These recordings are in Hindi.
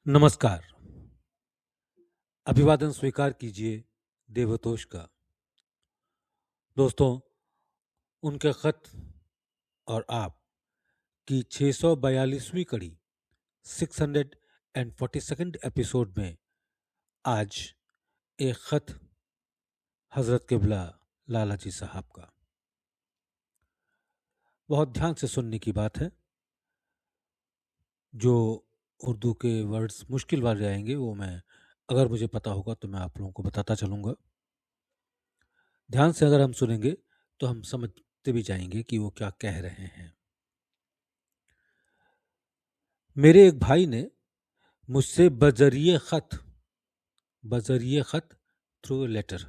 नमस्कार। अभिवादन स्वीकार कीजिए देवतोष का। दोस्तों, उनके खत और आप की 642वीं कड़ी 642nd एपिसोड में आज एक खत हजरत किबला लाला जी साहब का। बहुत ध्यान से सुनने की बात है। जो उर्दू के वर्ड्स मुश्किल वाले आएंगे वो मैं, अगर मुझे पता होगा तो मैं आप लोगों को बताता चलूँगा। ध्यान से अगर हम सुनेंगे तो हम समझते भी जाएंगे कि वो क्या कह रहे हैं। मेरे एक भाई ने मुझसे बजरिए खत थ्रू लेटर,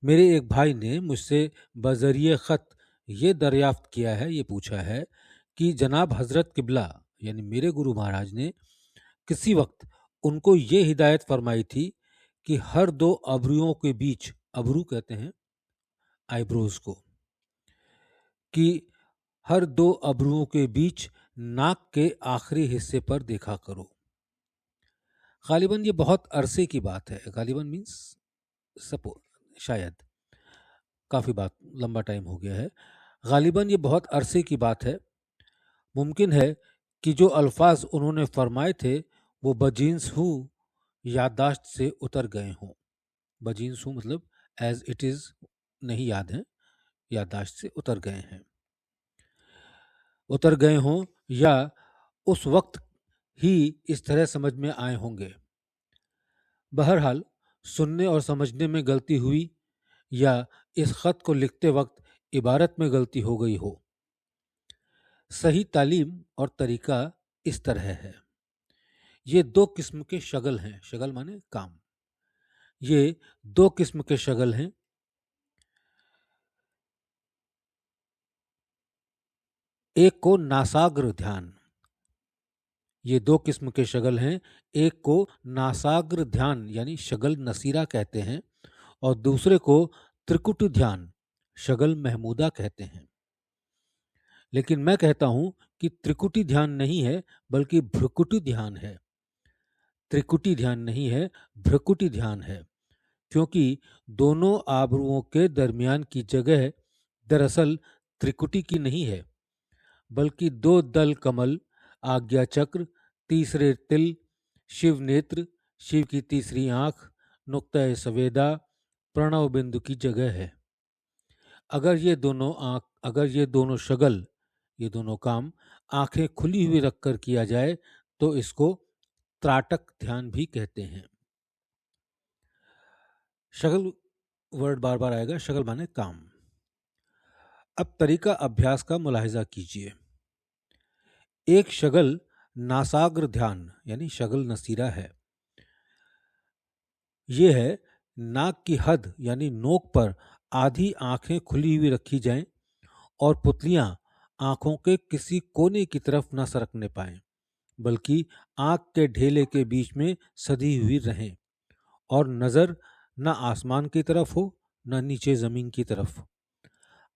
मेरे एक भाई ने मुझसे बजरिए खत ये दरियाफ्त किया है, ये पूछा है कि जनाब हजरत किबला यानी मेरे गुरु महाराज ने किसी वक्त उनको ये हिदायत फरमाई थी कि हर दो अबरुओं के बीच, अबरू कहते हैं आईब्रोज को, कि हर दो अबरुओं के बीच नाक के आखिरी हिस्से पर देखा करो। गालिबन ये बहुत अरसे की बात है। गालिबन मीन्स सपो, शायद काफ़ी बात, लंबा टाइम हो गया है। गालिबन ये बहुत अरसे की बात है। मुमकिन है कि जो अल्फाज उन्होंने फरमाए थे वो बजीन्स हूँ याददाश्त से उतर गए हों। बजीन्स हूँ मतलब एज इट इज़ नहीं याद है, याददाश्त से उतर गए हैं, उतर गए हों, या उस वक्त ही इस तरह समझ में आए होंगे। बहरहाल सुनने और समझने में गलती हुई या इस खत को लिखते वक्त इबारत में गलती हो गई हो। सही तालीम और तरीका इस तरह है। ये दो किस्म के शगल हैं। शगल माने काम। ये दो किस्म के शगल हैं। एक को नासाग्र ध्यान, ये दो किस्म के शगल हैं। एक को नासाग्र ध्यान यानी शगल नसीरा कहते हैं, और दूसरे को त्रिकुट ध्यान, शगल महमूदा कहते हैं। लेकिन मैं कहता हूं कि त्रिकुटी ध्यान नहीं है बल्कि भ्रुकुटी ध्यान है। त्रिकुटी ध्यान नहीं है, भ्रुकुटी ध्यान है, क्योंकि दोनों आबरुओं के दरमियान की जगह दरअसल त्रिकुटी की नहीं है, बल्कि दो दल कमल, आज्ञा चक्र, तीसरे तिल, शिव नेत्र, शिव की तीसरी आंख, नुक्ता सवेदा, प्रणव बिंदु की जगह है। अगर ये दोनों शगल, ये दोनों काम आंखें खुली हुई रखकर किया जाए तो इसको त्राटक ध्यान भी कहते हैं। शगल वर्ड बार बार आएगा, शगल माने काम। अब तरीका अभ्यास का मुलाहिजा कीजिए। एक शगल नासाग्र ध्यान यानी शगल नसीरा है। यह है नाक की हद यानी नोक पर आधी आंखें खुली हुई रखी जाएं और पुतलियां आंखों के किसी कोने की तरफ न सरकने पाएं, बल्कि आंख के ढेले के बीच में सधी हुई रहें, और नजर न आसमान की तरफ हो न नीचे जमीन की तरफ।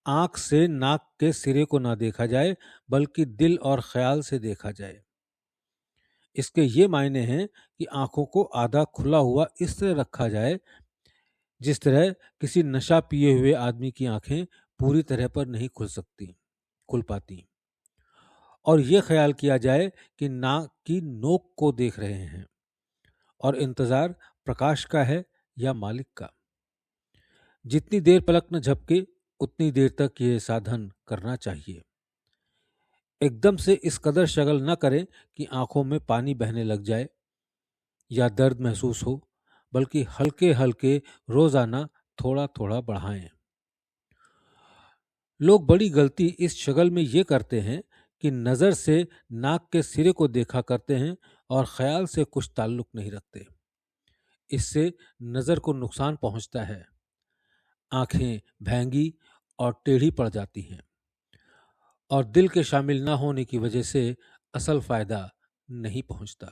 आंख से नाक के सिरे को ना देखा जाए बल्कि दिल और ख्याल से देखा जाए। इसके ये मायने हैं कि आंखों को आधा खुला हुआ इस तरह रखा जाए जिस तरह किसी नशा पिए हुए आदमी की आंखें पूरी तरह पर नहीं खुल पाती, और यह ख्याल किया जाए कि नाक की नोक को देख रहे हैं और इंतजार प्रकाश का है या मालिक का। जितनी देर पलक न झपके उतनी देर तक ये साधन करना चाहिए। एकदम से इस कदर शगल न करें कि आंखों में पानी बहने लग जाए या दर्द महसूस हो, बल्कि हल्के हल्के रोजाना थोड़ा थोड़ा बढ़ाएं। लोग बड़ी गलती इस शगल में ये करते हैं कि नज़र से नाक के सिरे को देखा करते हैं और ख्याल से कुछ ताल्लुक नहीं रखते। इससे नज़र को नुकसान पहुंचता है, आंखें भैंगी और टेढ़ी पड़ जाती हैं, और दिल के शामिल ना होने की वजह से असल फायदा नहीं पहुंचता।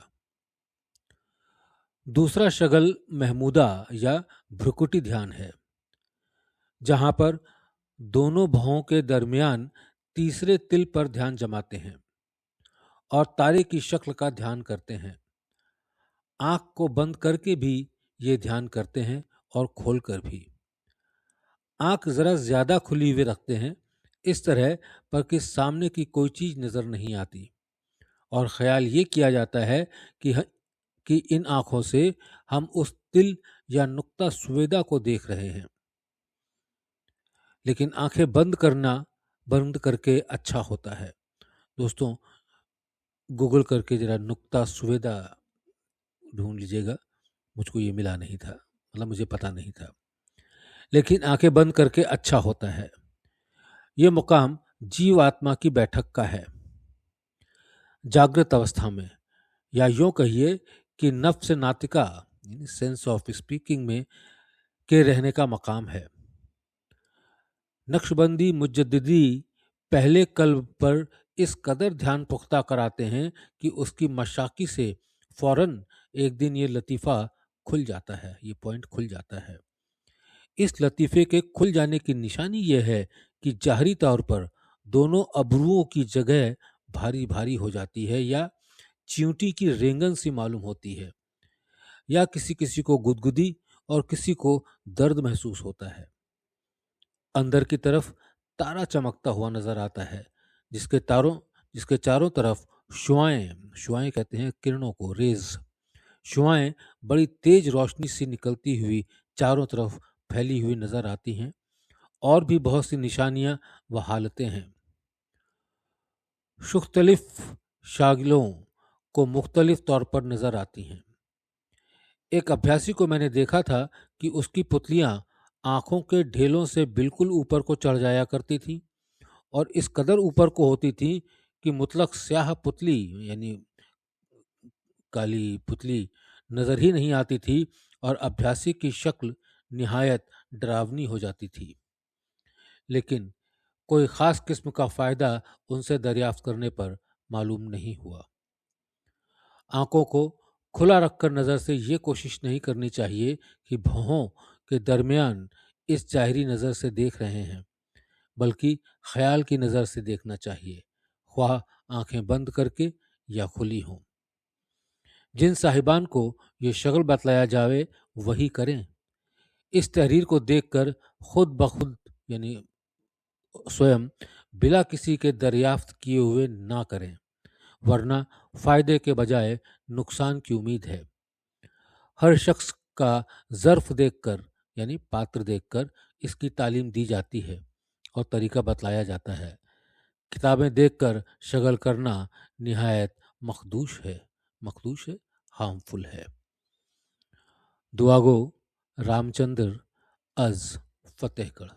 दूसरा शगल महमूदा या भ्रुकुटी ध्यान है, जहां पर दोनों भौं के दरमियान तीसरे तिल पर ध्यान जमाते हैं और तारे की शक्ल का ध्यान करते हैं। आंख को बंद करके भी ये ध्यान करते हैं और खोलकर भी। आंख जरा ज्यादा खुली हुई रखते हैं, इस तरह पर कि सामने की कोई चीज नजर नहीं आती, और ख्याल ये किया जाता है कि कि इन आंखों से हम उस तिल या नुक्ता सुवेदा को देख रहे हैं। लेकिन आंखें बंद करके अच्छा होता है। दोस्तों, गूगल करके जरा नुक्ता सुवेदा ढूंढ लीजिएगा। मुझको ये मिला नहीं था, मतलब मुझे पता नहीं था। लेकिन आंखें बंद करके अच्छा होता है। ये मुकाम जीव आत्मा की बैठक का है। जागृत अवस्था में, या यूं कहिए कि नफ्स नातिका, सेंस ऑफ स्पीकिंग में के रहने का मकाम है। नक्शबंदी मुजद्दिदी पहले कल्ब पर इस कदर ध्यान पुख्ता कराते हैं कि उसकी मशाकी से फौरन एक दिन ये लतीफ़ा खुल जाता है, ये पॉइंट खुल जाता है। इस लतीफ़े के खुल जाने की निशानी यह है कि जाहरी तौर पर दोनों अबरुओं की जगह भारी भारी हो जाती है, या चींटी की रेंगन सी मालूम होती है, या किसी किसी को गुदगुदी और किसी को दर्द महसूस होता है। अंदर की तरफ तारा चमकता हुआ नजर आता है, जिसके चारों तरफ शुआएं शुआएं कहते हैं किरणों को, रेज। शुआएं बड़ी तेज रोशनी से निकलती हुई चारों तरफ फैली हुई नजर आती हैं। और भी बहुत सी निशानियां व हालतें हैं। मुख्तलिफ शागिलों को मुख्तलिफ तौर पर नजर आती हैं। एक अभ्यासी को मैंने देखा था कि उसकी पुतलियां आंखों के ढेलों से बिल्कुल ऊपर को चढ़ जाया करती थी, और इस कदर ऊपर को होती थी कि मुतलक स्याह पुतली, यानी काली पुतली, नजर ही नहीं आती थी, और अभ्यासी की शक्ल निहायत डरावनी हो जाती थी। लेकिन कोई खास किस्म का फायदा उनसे दरियाफ्त करने पर मालूम नहीं हुआ। आंखों को खुला रखकर नज़र से ये कोशिश नहीं करनी चाहिए कि भौहों के दरमियान इस जाहिरी नज़र से देख रहे हैं, बल्कि ख्याल की नज़र से देखना चाहिए, ख्वाह आंखें बंद करके या खुली हों। जिन साहिबान को ये शगल बतलाया जावे वही करें। इस तहरीर को देखकर खुद ब खुद, यानी स्वयं, बिला किसी के दरियाफ्त किए हुए ना करें, वरना फायदे के बजाय नुकसान की उम्मीद है। हर शख्स का ज़र्फ देखकर, यानी पात्र देखकर, इसकी तालीम दी जाती है और तरीका बतलाया जाता है। किताबें देखकर शगल करना निहायत मखदूश है, हार्मफुल है। दुआगो, रामचंद्र अज, फतेहगढ़।